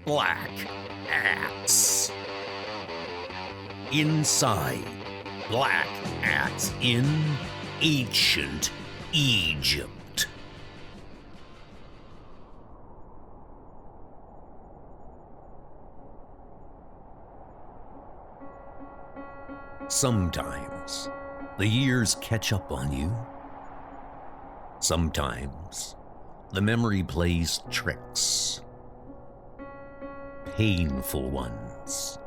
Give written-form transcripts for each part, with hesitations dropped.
Black Axe. Inside Black Axe in ancient Egypt. Sometimes the years catch up on you. Sometimes the memory plays tricks. Painful ones.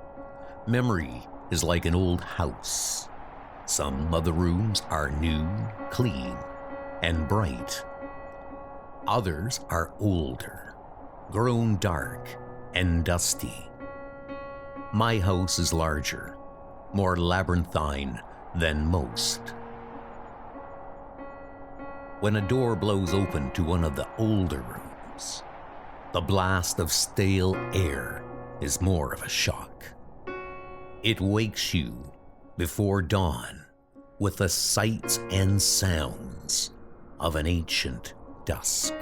Memory is like an old house. Some of the rooms are new, clean, and bright. Others are older, grown dark and dusty. My house is larger, more labyrinthine than most. When a door blows open to one of the older rooms, the blast of stale air is more of a shock. It wakes you before dawn with the sights and sounds of an ancient dusk.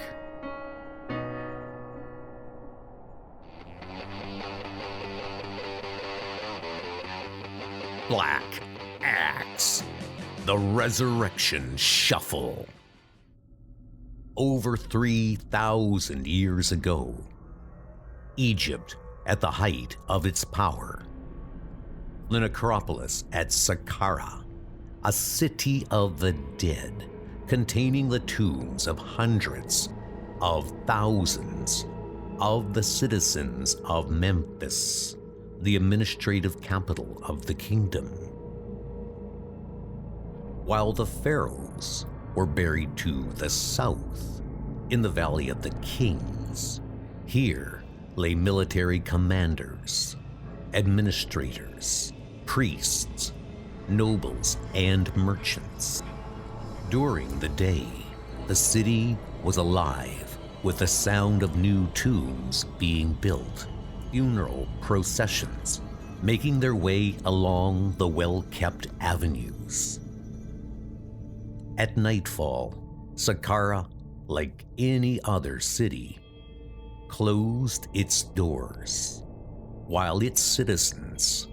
Black Axe, the Resurrection Shuffle. Over 3,000 years ago, Egypt at the height of its power, the necropolis at Saqqara, a city of the dead, containing the tombs of hundreds of thousands of the citizens of Memphis, the administrative capital of the kingdom. While the pharaohs were buried to the south, in the Valley of the Kings, here lay military commanders, administrators, priests, nobles, and merchants. During the day, the city was alive with the sound of new tombs being built, funeral processions making their way along the well-kept avenues. At nightfall, Saqqara, like any other city, closed its doors, while its citizens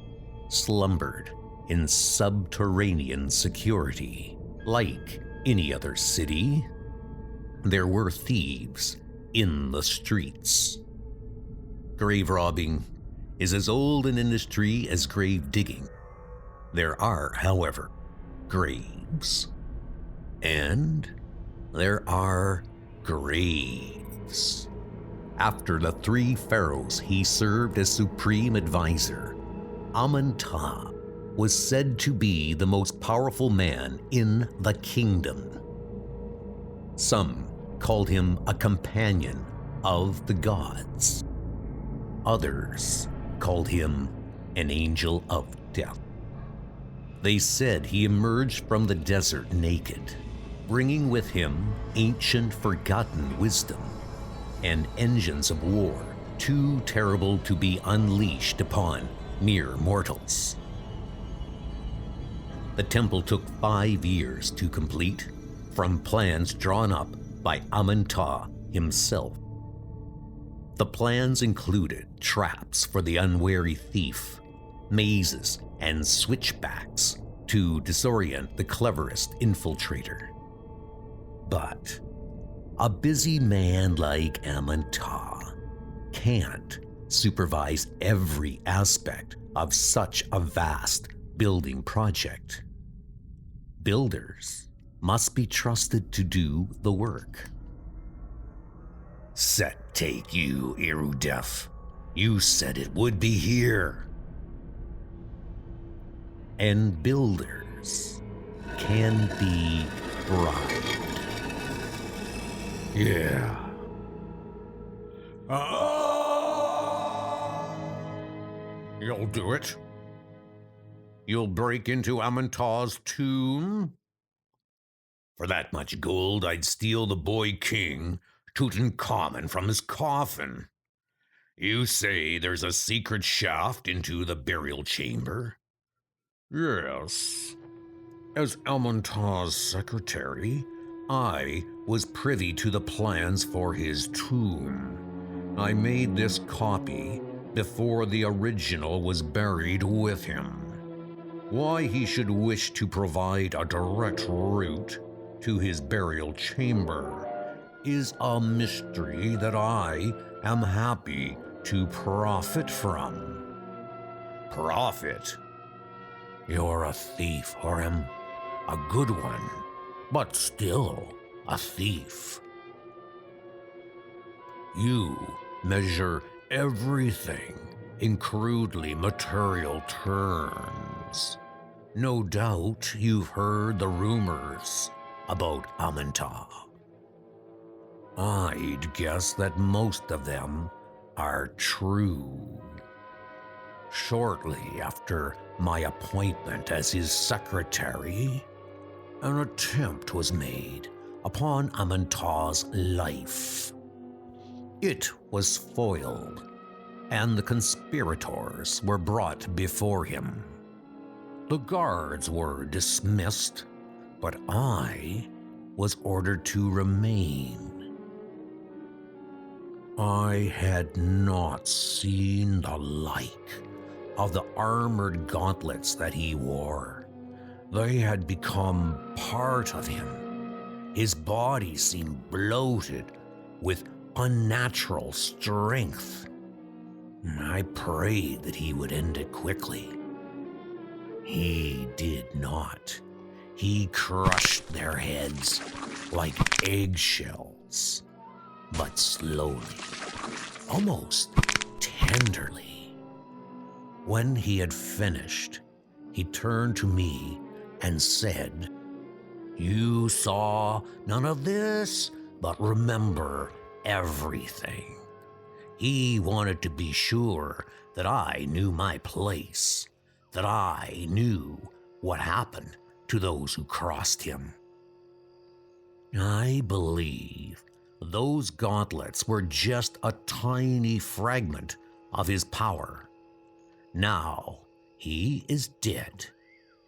slumbered in subterranean security. Like any other city, there were thieves in the streets. Grave robbing is as old an industry as grave digging. There are, however, graves. And there are graves. After the 3 pharaohs he served as supreme advisor, Amun-Ra was said to be the most powerful man in the kingdom. Some called him a companion of the gods. Others called him an angel of death. They said he emerged from the desert naked, bringing with him ancient forgotten wisdom and engines of war too terrible to be unleashed upon mere mortals. The temple took 5 years to complete, from plans drawn up by Amun-Ra himself. The plans included traps for the unwary thief, mazes and switchbacks to disorient the cleverest infiltrator. But a busy man like Amun-Ra can't supervise every aspect of such a vast building project. Builders must be trusted to do the work. Set take you, Erudef. You said it would be here. And builders can be bribed. Yeah. You'll do it? You'll break into Amun-Ra's tomb? For that much gold, I'd steal the boy king, Tutankhamun, from his coffin. You say there's a secret shaft into the burial chamber? Yes. As Amun-Ra's secretary, I was privy to the plans for his tomb. I made this copy before the original was buried with him. Why he should wish to provide a direct route to his burial chamber is a mystery that I am happy to profit from. Profit? You're a thief, Orem. A good one, but still a thief. You measure everything in crudely material terms. No doubt you've heard the rumors about Amantah. I'd guess that most of them are true. Shortly after my appointment as his secretary, an attempt was made upon Amantah's life. It was foiled, and the conspirators were brought before him. The guards were dismissed, but I was ordered to remain. I had not seen the like of the armored gauntlets that he wore. They had become part of him. His body seemed bloated with unnatural strength. I prayed that he would end it quickly. He did not. He crushed their heads like eggshells, but slowly, almost tenderly. When he had finished, he turned to me and said, "You saw none of this, but remember everything." He wanted to be sure that I knew my place, that I knew what happened to those who crossed him. I believe those gauntlets were just a tiny fragment of his power. Now he is dead,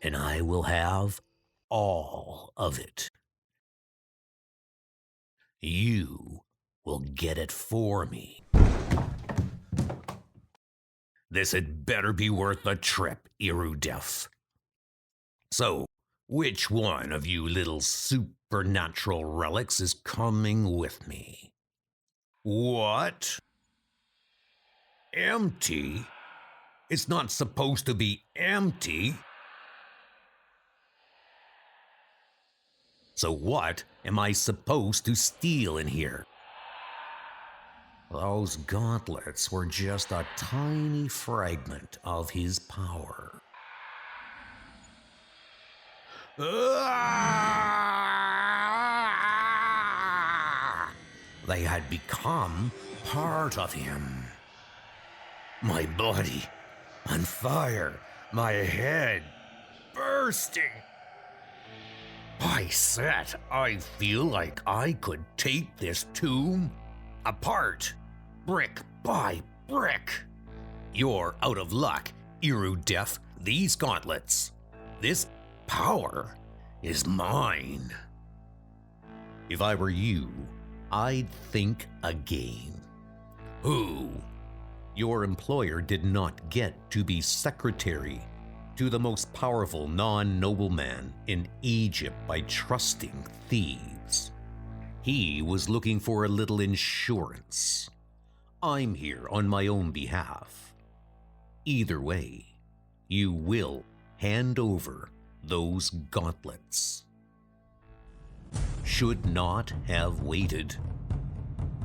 and I will have all of it. You will get it for me. This had better be worth the trip, Erudef. So, which one of you little supernatural relics is coming with me? What? Empty? It's not supposed to be empty. So what am I supposed to steal in here? Those gauntlets were just a tiny fragment of his power. They had become part of him. My body on fire, my head bursting. I said I feel like I could take this tomb apart, brick by brick. You're out of luck, Erudef. These gauntlets, this power is mine. If I were you, I'd think again. Who? Your employer did not get to be secretary to the most powerful non-nobleman in Egypt by trusting thieves. He was looking for a little insurance. I'm here on my own behalf. Either way, you will hand over those gauntlets. Should not have waited.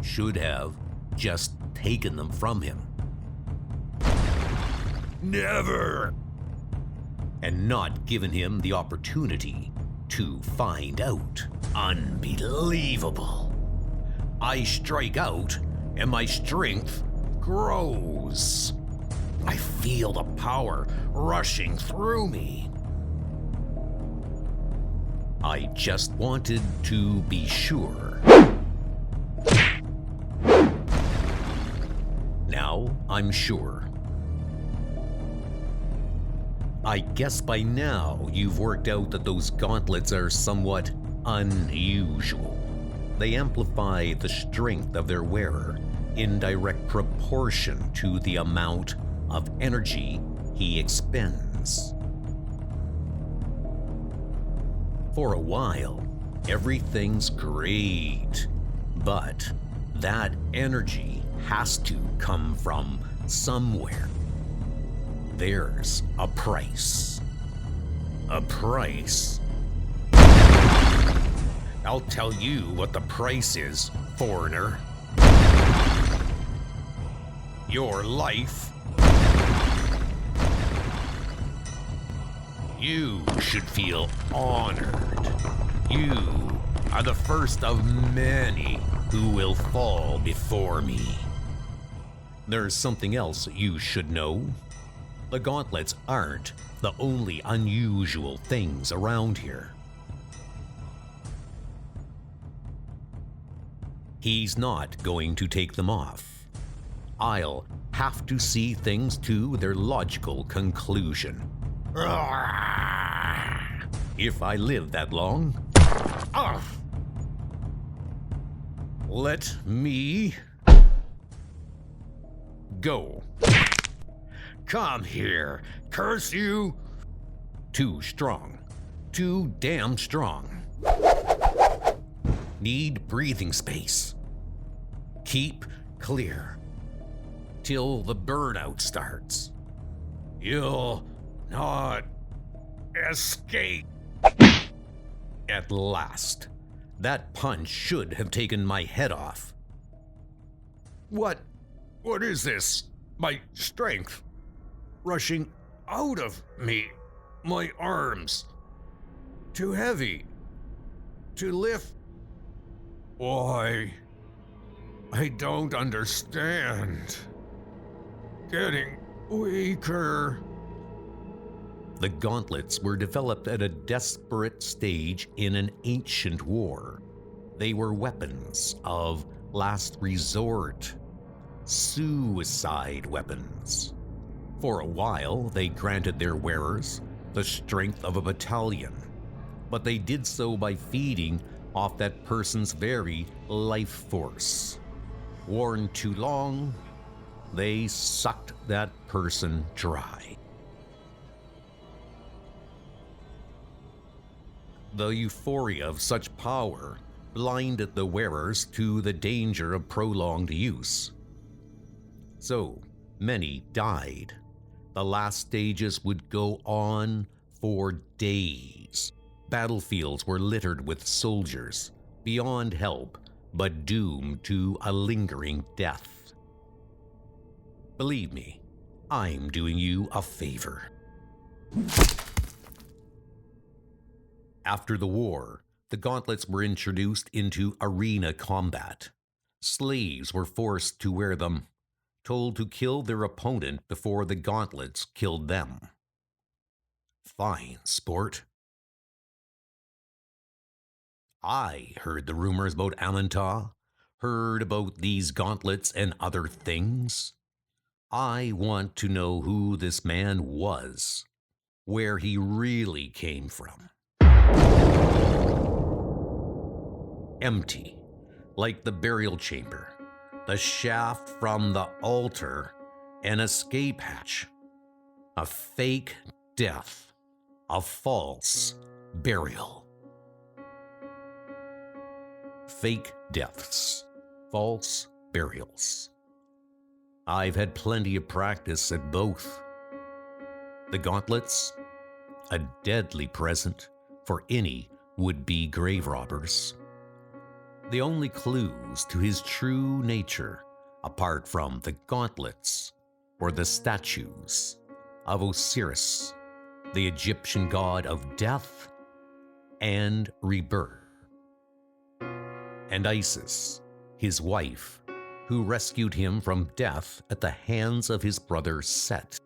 Should have just taken them from him. Never! And not given him the opportunity to find out. Unbelievable. I strike out and my strength grows. I feel the power rushing through me. I just wanted to be sure. Now I'm sure. I guess by now you've worked out that those gauntlets are somewhat unusual. They amplify the strength of their wearer in direct proportion to the amount of energy he expends. For a while, everything's great, but that energy has to come from somewhere. There's a price. A price? I'll tell you what the price is, foreigner. Your life. You should feel honored. You are the first of many who will fall before me. There's something else you should know. The gauntlets aren't the only unusual things around here. He's not going to take them off. I'll have to see things to their logical conclusion. If I live that long. Let me go. Come here, curse you! Too strong. Too damn strong. Need breathing space. Keep clear. Till the burnout starts. You'll not escape. At last. That punch should have taken my head off. What is this? My strength rushing out of me. My arms. Too heavy to lift. Why? I don't understand. Getting weaker. The gauntlets were developed at a desperate stage in an ancient war. They were weapons of last resort. Suicide weapons. For a while, they granted their wearers the strength of a battalion, but they did so by feeding off that person's very life force. Worn too long, they sucked that person dry. The euphoria of such power blinded the wearers to the danger of prolonged use. So many died. The last stages would go on for days. Battlefields were littered with soldiers, beyond help, but doomed to a lingering death. Believe me, I'm doing you a favor. After the war, the gauntlets were introduced into arena combat. Slaves were forced to wear them, told to kill their opponent before the gauntlets killed them. Fine sport. I heard the rumors about Amantah, heard about these gauntlets and other things. I want to know who this man was, where he really came from. Empty, like the burial chamber, the shaft from the altar, an escape hatch, a fake death, a false burial. Fake deaths, false burials. I've had plenty of practice at both. The gauntlets, a deadly present for any would-be grave robbers. The only clues to his true nature, apart from the gauntlets, were the statues of Osiris, the Egyptian god of death and rebirth, and Isis, his wife, who rescued him from death at the hands of his brother Set.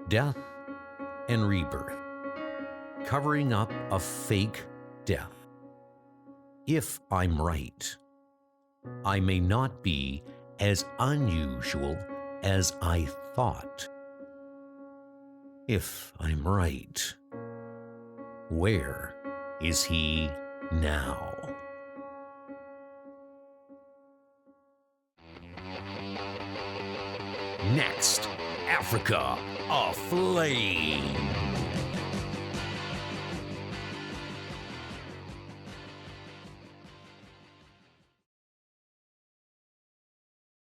Death and rebirth, covering up a fake death. If I'm right, I may not be as unusual as I thought. If I'm right, where is he now? Next, Africa aflame.